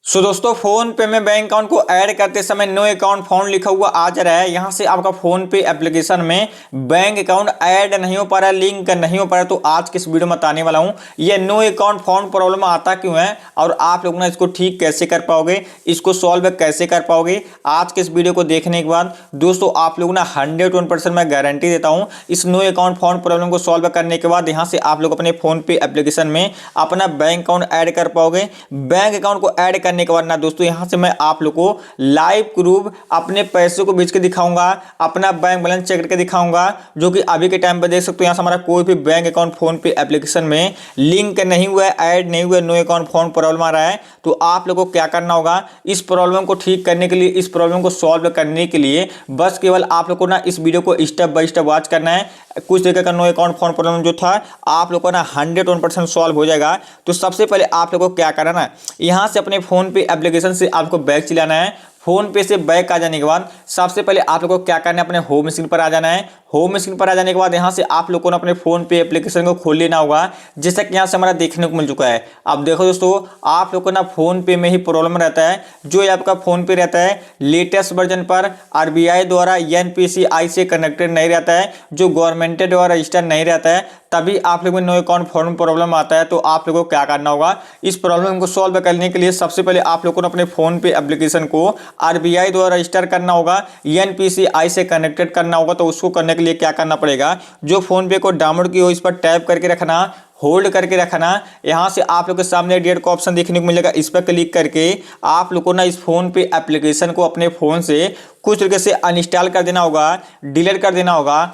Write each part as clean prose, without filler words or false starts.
दोस्तों फोन पे में बैंक अकाउंट को ऐड करते समय नो अकाउंट फाउंड लिखा हुआ आ जा रहा है। यहां से आपका फोन पे एप्लीकेशन में बैंक अकाउंट ऐड नहीं हो पा रहा है, लिंक नहीं हो पा रहा है। तो आज के इस वीडियो में बताने वाला हूं ये नो अकाउंट फाउंड प्रॉब्लम आता क्यों है और आप लोग ना इसको ठीक कैसे कर पाओगे, इसको सॉल्व कैसे कर पाओगे। आज के इस वीडियो को देखने के बाद दोस्तों आप लोग ना 101% मैं गारंटी देता हूं इस नो अकाउंट फाउंड प्रॉब्लम को सॉल्व करने के बाद यहां से आप लोग अपने फोन पे एप्लीकेशन में अपना बैंक अकाउंट ऐड कर पाओगे। बैंक अकाउंट को ऐड करने के बाद ना दोस्तों यहां से मैं आप लोग को लाइव प्रूफ अपने पैसे को बेच के दिखाऊंगा, अपना बैंक बैलेंस चेक करके दिखाऊंगा, जो कि अभी के टाइम पे देख सकते हो यहां से हमारा कोई भी बैंक अकाउंट फोन पे एप्लीकेशन में लिंक नहीं हुआ है, ऐड नहीं हुआ है, नो अकाउंट फाउंड प्रॉब्लम आ रहा है। तो आप लोगों को क्या करना होगा, इस प्रॉब्लम को ठीक करने के लिए, इस प्रॉब्लम को सॉल्व करने के लिए बस केवल आप लोग को ना इस वीडियो को स्टेप बाय स्टेप वॉच करना है। कुछ तरीके का नो अकाउंट फाउंड प्रॉब्लम जो था आप लोग को ना 101% सॉल्व हो जाएगा। तो सबसे पहले आप लोगों को क्या करना है, यहां से अपने फोन पे एप्लीकेशन से आपको बैक चलाना है। फोन पे से बैक आ जाने के बाद सबसे पहले आप लोगों को क्या करना है, अपने होम स्क्रीन पर आ जाना है। होम स्क्रीन पर आ जाने के बाद यहां से आप लोगों को अपने फोन पे एप्लीकेशन को खोल लेना होगा, जैसा कि यहां से हमारा देखने को मिल चुका है। अब देखो दोस्तों आप लोग को ना फोन पे में ही प्रॉब्लम रहता है, जो आपका फोन पे रहता है लेटेस्ट वर्जन पर आरबीआई द्वारा एनपीसीआई से कनेक्टेड नहीं रहता है, जो गवर्नमेंट द्वारा रजिस्टर नहीं रहता है, तभी आप लोगों में नो अकाउंट फॉर्म प्रॉब्लम आता है। तो आप लोगों को क्या करना होगा, इस प्रॉब्लम को सॉल्व करने के लिए सबसे पहले आप लोगों को अपने फोन पे एप्लीकेशन को आरबीआई द्वारा रजिस्टर करना होगा, एनपीसीआई से कनेक्टेड करना होगा। तो उसको करने के लिए क्या करना पड़ेगा, जो फोन पे को डाउनलोड की हो इस पर टैप करके रखना, होल्ड करके रखना। यहां से आप लोग के सामने डेट का ऑप्शन देखने को मिलेगा, इस पर क्लिक करके आप लोग को ना इस फोन पे एप्लीकेशन को अपने फोन से कुछ तरीके से अनइंस्टॉल कर देना होगा, डिलीट कर देना होगा।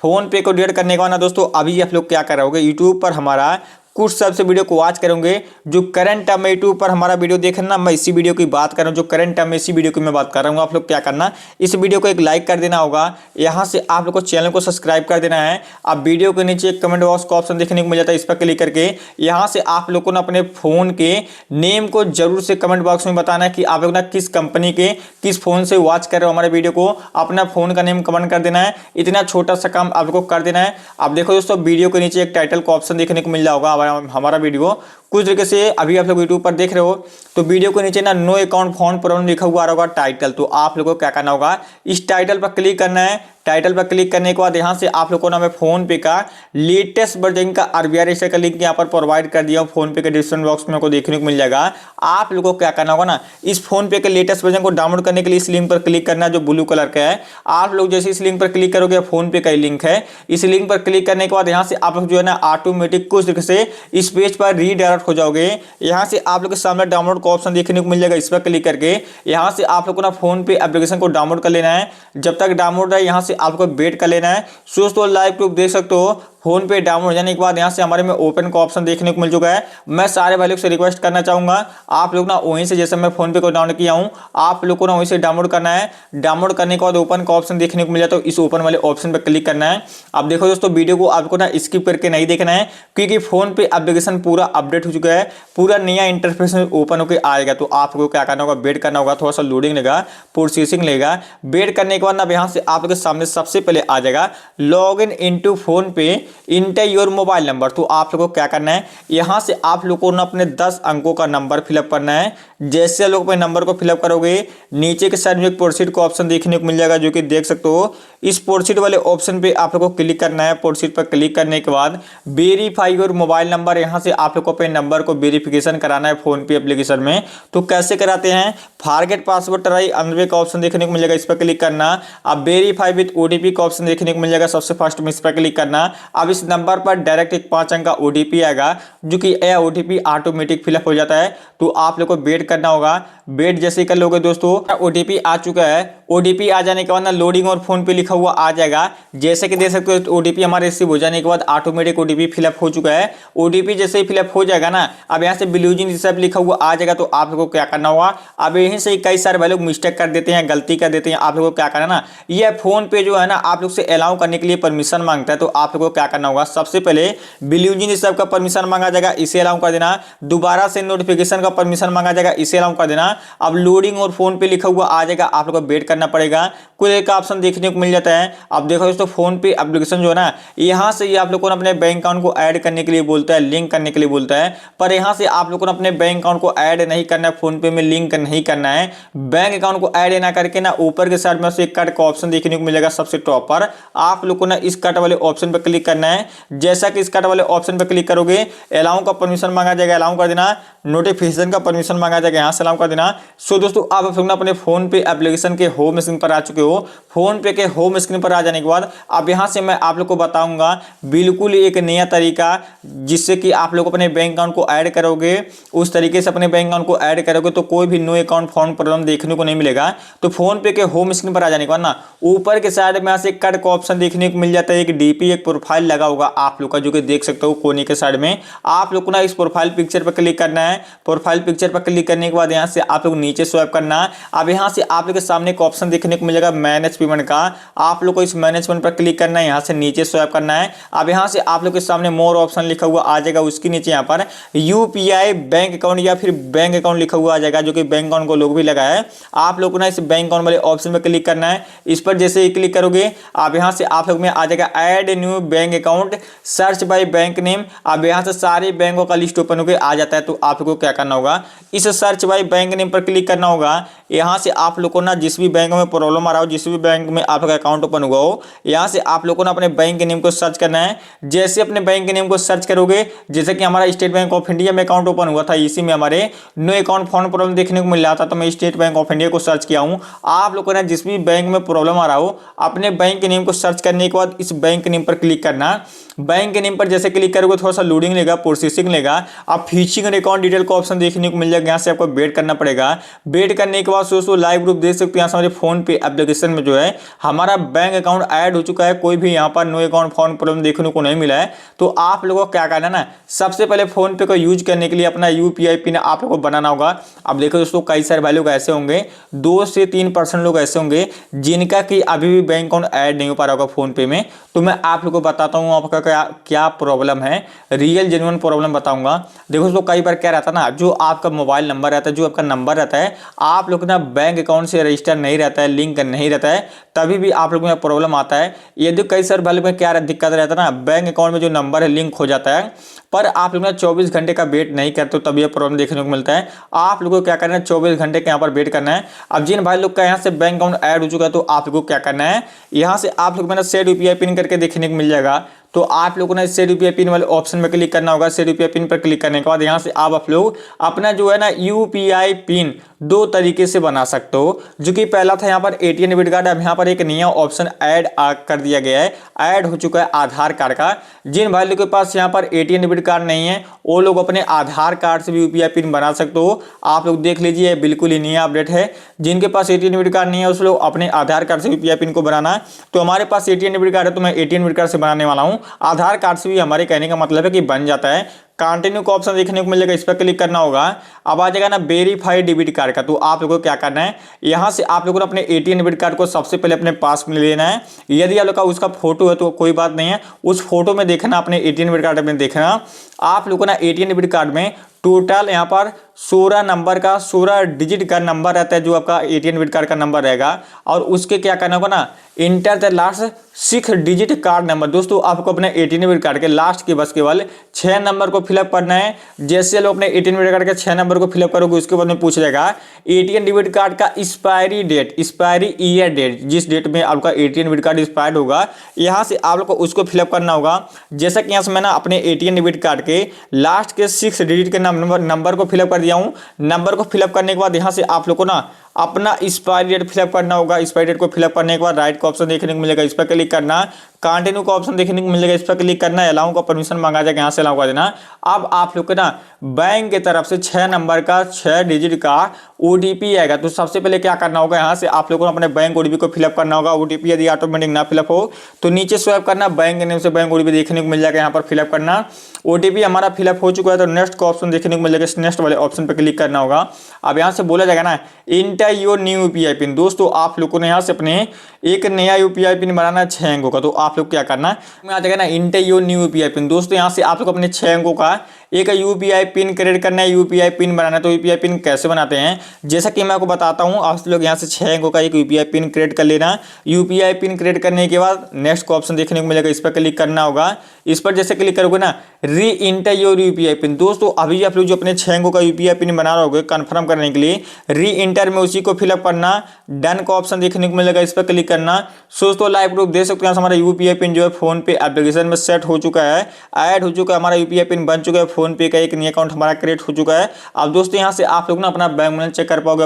फोन पे को डिलीट करने के बाद ना दोस्तों अभी आप लोग क्या कर रहे होगे, यूट्यूब पर हमारा कुछ सबसे वीडियो को वॉच करेंगे, जो करंट टर्म में यूट्यूब पर हमारा वीडियो देखना, मैं इसी वीडियो की बात कर रहा हूं, जो करंट टर्म में इसी वीडियो की मैं बात कर रहा हूं। आप लोग क्या करना, इस वीडियो को एक लाइक कर देना होगा, यहां से आप लोग को चैनल को सब्सक्राइब कर देना है। अब वीडियो के नीचे एक कमेंट बॉक्स का ऑप्शन देखने को मिल जाता है, इस पर क्लिक करके यहां से आप लोग को ना अपने फोन के नेम को जरूर से कमेंट बॉक्स में बताना है कि आप लोग ना किस कंपनी के किस फोन से वॉच कर रहे हो हमारे वीडियो को, अपना फोन का नेम कमेंट कर देना है। इतना छोटा सा काम आप लोग को कर देना है। अब देखो दोस्तों वीडियो के नीचे एक टाइटल का ऑप्शन देखने को मिल जाएगा, हमारा वीडियो कुछ तरीके से अभी आप लोग यूट्यूब पर देख रहे हो, तो वीडियो के नीचे ना नो अकाउंट फाउंड प्रॉब्लम लिखा हुआ आ रहा होगा टाइटल। तो आप लोगों को क्या करना होगा, इस टाइटल पर क्लिक करना है। टाइटल पर क्लिक करने के बाद यहां से आप लोगों को ना मैं फोन पे का लेटेस्ट वर्जन का आरबीआई रजिस्टर का लिंक यहां पर प्रोवाइड कर दिया हूं, फोन पे के डिस्क्रिप्शन बॉक्स में आपको देखने को मिल जाएगा। आप लोगों को क्या करना होगा ना, इस फोन पे के लेटेस्ट वर्जन को डाउनलोड करने के लिए इस लिंक पर क्लिक करना है, जो ब्लू कलर का है। आप लोग जैसे इस लिंक पर क्लिक करोगे, फोन पे का लिंक है, इस लिंक पर क्लिक करने के बाद यहां से आप लोग जो है ना ऑटोमेटिक कुछ तरीके से इस पेज पर रीडायरेक्ट हो जाओगे। यहां से आप लोग के सामने डाउनलोड का ऑप्शन देखने को मिल जाएगा, इस पर क्लिक करके यहां से आप लोग को ना फोन पे एप्लीकेशन को डाउनलोड कर लेना है। जब तक डाउनलोड है यहां से आपको वेट कर लेना है। दोस्तों लाइव प्रूफ देख सकते हो, फोन पे डाउनलोड हो जाने के बाद यहां से हमारे में ओपन का ऑप्शन देखने को मिल चुका है। मैं सारे भाई लोग से रिक्वेस्ट करना चाहूंगा, आप लोग ना वहीं से, जैसे मैं फोन पे को डाउनलोड किया हूं, आप लोग को ना वहीं से डाउनलोड करना है। डाउनलोड करने के बाद ओपन का ऑप्शन देखने को मिल जाता है, तो इस ओपन वाले ऑप्शन पर क्लिक करना है। अब देखो दोस्तों वीडियो को आपको ना स्किप करके नहीं देखना है, क्योंकि फोन पे एप्लीकेशन पूरा अपडेट हो चुका है, पूरा नया इंटरफेस ओपन होकर आएगा। तो आपको क्या करना होगा, वेट करना होगा, थोड़ा सा लोडिंग लेगा, प्रोसेसिंग लेगा। वेट करने के बाद ना यहां से आपके सामने सबसे पहले आ जाएगा लॉग इन इनटू फोन पे इंटर योर मोबाइल नंबर। तो आप लोगों को क्या करना है, यहां से आप लोगों को अपने 10 अंकों का नंबर फिलअप करना है। जैसे लोग अपने नंबर को फिलअप करोगे, नीचे के साइड में एक प्रोसीड का ऑप्शन देखने को मिल जाएगा, जो कि देख सकते हो। इस प्रोसीड वाले ऑप्शन पे आप लोगों को क्लिक करना है। प्रोसीड पर क्लिक करने के बाद वेरीफाई योर मोबाइल नंबर, यहां से आप लोग को अपने नंबर को वेरिफिकेशन कराना है फोन पे एप्लीकेशन में। तो कैसे कराते हैं, फॉरगेट पासवर्ड ट्राई अनवे का ऑप्शन देखने को मिल जाएगा, इस पर क्लिक करना। अब वेरीफाई विद ओटीपी का ऑप्शन देखने को मिल जाएगा, सबसे फर्स्ट में इस पर क्लिक करना। अब इस नंबर पर डायरेक्ट एक 5 अंक का ओटीपी आएगा, जो कि यह ओटीपी ऑटोमेटिक फिलअप हो जाता है। तो आप लोग को वेट करना होगा। वेट जैसे ही कर लोगे दोस्तों, ओटीपी आ चुका है। ओटीपी आ जाने के बाद ना लोडिंग और फोन पे लिखा हुआ आ जाएगा, जैसे कि देख सकते हो। ओटीपी हमारे रिसीव हो जाने के बाद ऑटोमेटिक ओटीपी फिलअप हो चुका है। ओटीपी जैसे ही फिलअप हो जाएगा ना, अब यहाँ से बिल्यूजिंग रिसेप्ट लिखा हुआ आ जाएगा। तो आप लोगों को क्या करना होगा, अब यहीं से कई सारे भाई लोग मिस्टेक कर देते हैं, गलती कर देते हैं। आप लोगों को क्या करना ना, ये फोन पे जो है ना आप लोग से अलाउ करने के लिए परमिशन मांगता है। तो आप लोगों को क्या करना होगा, सबसे पहले बिल्यूजिंग रिसेप्ट का परमिशन मांगा जाएगा, इसे अलाउ कर देना। दोबारा से नोटिफिकेशन का परमिशन मांगा जाएगा, इसे अलाउ कर देना। अब लोडिंग और फोन पे लिखा हुआ आ जाएगा, आप लोगों को वेट करना करना पड़ेगा। कुल एक ऑप्शन देखने को मिल जाता है। अब देखो दोस्तों, फोन पे एप्लीकेशन जो है ना, यहाँ से ये आप लोगों को अपने बैंक अकाउंट को ऐड करने के लिए बोलता है, लिंक करने के लिए बोलता है। पर यहाँ से आप लोगों को अपने बैंक अकाउंट को ऐड नहीं करना है, फोन पे में लिंक नहीं करना है। बैंक अकाउंट को ऐड ना करके ना ऊपर के साइड में से कट का ऑप्शन देखने को मिलेगा सबसे टॉप पर। आप लोग को ना इस कट वाले ऑप्शन पर क्लिक करना है। जैसा कि इस कट वाले ऑप्शन पर क्लिक करोगे, अलाउ का परमिशन मांगा जाएगा, अलाउ कर देना। नोटिफिकेशन का परमिशन मांगा जाएगा, यहाँ से अलाउ कर देना। सो दोस्तों, आप लोग अपने फोन पे एप्लीकेशन के होम स्क्रीन पर आ चुके हो। फोन पे के होम स्क्रीन पर आ जाने के बाद अब यहाँ से मैं आप लोग को बताऊंगा बिल्कुल एक नया तरीका, जिससे कि आप लोग अपने बैंक अकाउंट को ऐड करोगे। उस तरीके से अपने बैंक अकाउंट को ऐड करोगे तो कोई भी नो अकाउंट फाउंड प्रॉब्लम देखने को नहीं मिलेगा। तो फोन पे के होम स्क्रीन पर आ जाने के बाद ना ऊपर के साइड में से कट का ऑप्शन देखने को मिल जाता है। एक डीपी, एक प्रोफाइल लगा होगा आप लोग का, जो कि देख सकते हो कोने के साइड में। आप लोग को ना इस प्रोफाइल पिक्चर पर क्लिक करना है। प्रोफाइल पिक्चर पर क्लिक करने के बाद यहाँ से आप लोग नीचे स्वाइप करना। अब यहाँ से आप लोग के सामने एक ऑप्शन देखने को मिलेगा मैनेज पेमेंट का। आप लोग को इस मैनेज पेमेंट पर क्लिक करना है, यहाँ से नीचे स्वाइप करना है। अब यहाँ से आप लोग के सामने मोर ऑप्शन लिखा हुआ आ जाएगा, उसके नीचे यहाँ पर यूपीआई बैंक अकाउंट या फिर बैंक अकाउंट लिखा हुआ आ जाएगा, जो कि बैंक अकाउंट को लोग भी लगा है। आप लोग को ना इस बैंक अकाउंट वाले ऑप्शन पर क्लिक करना है। इस पर जैसे ही क्लिक करोगे, अब यहाँ से आप लोग में आ जाएगा add new bank account, search by bank name. अब यहाँ से सारे बैंकों का लिस्ट ओपन होकर आ जाता है। तो आप लोग को क्या करना होगा, इस सर्च बाय बैंक नेम पर क्लिक करना होगा। यहाँ से आप लोग को ना जिस भी बैंक में प्रॉब्लम आ रहा हो, जिस भी बैंक में आपका अकाउंट ओपन हुआ हो, यहाँ से आप लोग को ना अपने बैंक के नेम को सर्च करना है। जैसे अपने बैंक के नेम को सर्च करोगे, जैसे कि हमारा स्टेट बैंक ऑफ इंडिया में अकाउंट ओपन हुआ था, इसी में हमारे नो अकाउंट फाउंड प्रॉब्लम देखने को मिल रहा था, तो मैं स्टेट बैंक ऑफ इंडिया को सर्च किया हूँ। आप लोग को ना जिस भी बैंक में प्रॉब्लम आ रहा हो, अपने बैंक के नेम को सर्च करने के बाद इस बैंक के नेम पर क्लिक करना। बैंक के नेम पर जैसे क्लिक करोगे, थोड़ा सा लोडिंग लेगा, प्रोसेसिंग लेगा। अब फिशिंग अकाउंट डिटेल का ऑप्शन देखने को मिल जाएगा, यहाँ से आपको वेट करना पड़ेगा। वेट करने के बाद दोस्तों लाइव ग्रुप देख सकते हो। यहाँ से हमारे फोन पे एप्लीकेशन में जो है हमारा बैंक अकाउंट ऐड हो चुका है। कोई भी यहाँ पर नो अकाउंट फाउंड प्रॉब्लम देखने को नहीं मिला है। तो आप लोगों को क्या करना है ना, सबसे पहले फोन पे को यूज करने के लिए अपना यूपीआई पिन आप लोगों को बनाना होगा। अब देखो दोस्तों, कई सारे भाई लोग ऐसे होंगे, 2 से 3% लोग ऐसे होंगे जिनका कि अभी भी बैंक अकाउंट ऐड नहीं हो पा रहा होगा फोन पे में। तो मैं आप लोगों को बताता हूँ आपका क्या प्रॉब्लम है, रियल जेन्युइन प्रॉब्लम बताऊंगा। देखो दोस्तों, कई बार क्या रहता है ना, जो आपका मोबाइल नंबर रहता है, जो आपका नंबर रहता है, आप लोग ना बैंक अकाउंट से रजिस्टर नहीं रहता है, लिंक नहीं रहता है, तभी भी आप लोगों में प्रॉब्लम आता है। यदि कई सारे भाई में क्या दिक्कत रहता है ना, बैंक अकाउंट में जो नंबर है लिंक हो जाता है, पर आप लोग ना 24 घंटे का वेट नहीं करते, तो तभी यह प्रॉब्लम देखने को मिलता है। आप लोगों को क्या करना है, 24 घंटे के यहाँ पर वेट करना है। अब जिन भाई लोग का यहाँ से बैंक अकाउंट ऐड हो चुका है, तो आप लोगों को क्या करना है, यहाँ से आप लोग मैंने सेट यूपीआई पिन करके देखने को मिल जाएगा। तो आप लोगों ने सेट यूपीआई पिन वाले ऑप्शन में क्लिक करना होगा। सेट यूपीआई पिन पर क्लिक करने के बाद यहाँ से आप लोग अपना जो है ना यूपीआई पिन 2 तरीके से बना सकते हो। जो कि पहला था यहाँ पर एटीएम डेबिट कार्ड, अब यहाँ पर एक नया ऑप्शन ऐड कर दिया गया है, ऐड हो चुका है आधार कार्ड का। जिन भाई लोग के पास यहाँ पर एटीएम डेबिट कार्ड नहीं है, वो लोग अपने आधार कार्ड से भी यूपीआई पिन बना सकते हो। आप लोग देख लीजिए, बिल्कुल ही नया अपडेट है। जिनके पास एटीएम डेबिट कार्ड नहीं है, उस लोग अपने आधार कार्ड से यूपीआई पिन को बनाना। तो हमारे पास एटीएम डेबिट कार्ड है, तो मैं एटीएम डेबिट कार्ड से बनाने वाला हूँ। आधार कार्ड से भी हमारे कहने का मतलब है कि बन जाता है। कंटिन्यू का ऑप्शन देखने को मिलेगा, इस पर क्लिक करना होगा। अब आ जाएगा ना वेरीफाइड डेबिट कार्ड का। तो आप लोगों को क्या करना है, यहाँ से आप लोगों को अपने एटीएम डेबिट कार्ड को सबसे पहले अपने पास में लेना है। यदि आप लोग का उसका फोटो है तो कोई बात नहीं है, उस फोटो में देखना, अपने एटीएम डेबिट कार्ड में देखना। आप लोगों को ना एटीएम डेबिट कार्ड में टोटल यहाँ पर 16 नंबर का 16 डिजिट का नंबर रहता है, जो आपका एटीएम डेबिट कार्ड का नंबर रहेगा। और उसके क्या करना होगा ना, enter the last 6 digit card number. दोस्तों, आपको अपने एटीएम डेबिट कार्ड के लास्ट के बस केवल 6 नंबर को फिलअप करना है। जैसे लोग अपने एटीएम डेबिट कार्ड के 6 नंबर को फिलअप करोगे, उसके बाद में पूछ जाएगा एटीएम डेबिट कार्ड का expiry date, expiry year date, जिस डेट में आपका एटीएम डेबिट कार्ड एक्सपायर्ड होगा, यहाँ से आप लोग को उसको फिलअप करना होगा। जैसा कि यहाँ से मैंने अपने एटीएम डेबिट कार्ड के लास्ट के 6 डिजिट के नंबर को फिलअप कर दिया हूँ। नंबर को फिलअप करने के बाद यहाँ से आप लोग को ना अपना एक्सपायरी डेट फिलअप करना होगा। एक्सपायरी डेट को फिलअप करने के बाद राइट का ऑप्शन देखने को मिलेगा, इस पर क्लिक करना। कंटिन्यू का ऑप्शन देखने को मिलेगा, इस पर क्लिक करना है। अलाउ का परमिशन मांगा जाएगा, यहाँ से अलाउ कर देना। अब आप लोग के ना बैंक की तरफ से 6 नंबर का 6 डिजिट का ओटीपी आएगा। तो सबसे पहले क्या करना होगा, यहाँ से आप लोगों को अपने बैंक ओटीपी को फिलअप करना होगा। ओटीपी यदि ऑटोमेटिक ना फिलअप हो तो नीचे स्वाइप करना, बैंक नेम से बैंक ओटीपी देखने को मिल जाएगा, यहाँ पर फिलअप करना। ओटीपी हमारा फिलअप हो चुका है, तो नेक्स्ट का ऑप्शन देखने को मिलेगा, नेक्स्ट वाले ऑप्शन पर क्लिक करना होगा। अब यहाँ से बोला जाएगा ना inter your new UPI pin. दोस्तों, आप लोगों ने यहाँ से अपने एक नया यूपीआई पिन बनाना है 6 अंकों का। तो आप आप लोग क्या करना है, आ जाएगा ना inter your new UPI pin. दोस्तों यहाँ से आप लोग अपने 6 अंकों का एक यूपीआई पिन क्रिएट करना है, यूपीआई पिन बनाना है। तो यूपीआई पिन कैसे बनाते हैं, जैसा कि मैं आपको बताता हूं। आप लोग यहाँ से 6 अंकों का एक यूपीआई पिन क्रिएट कर लेना। यूपीआई पिन क्रिएट करने के बाद नेक्स्ट का ऑप्शन देखने को मिलेगा, इस पर क्लिक करना होगा। इस पर जैसे क्लिक करोगे ना, री इंटर योर यूपीआई पिन। दोस्तों अभी आप लोग जो अपने 6 अंकों का यूपीआई पिन बना रहे होगे कंफर्म करने के लिए, री इंटर में उसी को फिलअप करना। डन का ऑप्शन देखने को मिलेगा, इस पर क्लिक करना। दोस्तों लाइव प्रूफ देख सकते हैं, हमारा यूपीआई पिन जो है फोन पे एप्लीकेशन में सेट हो चुका है, ऐड हो चुका है, हमारा यूपीआई पिन बन चुका है। फोन पे का एक नया अकाउंट हमारा क्रिएट हो चुका है। अब दोस्तों यहाँ से आप लोग ना अपना बैंक बैलेंस चेक कर पाओगे।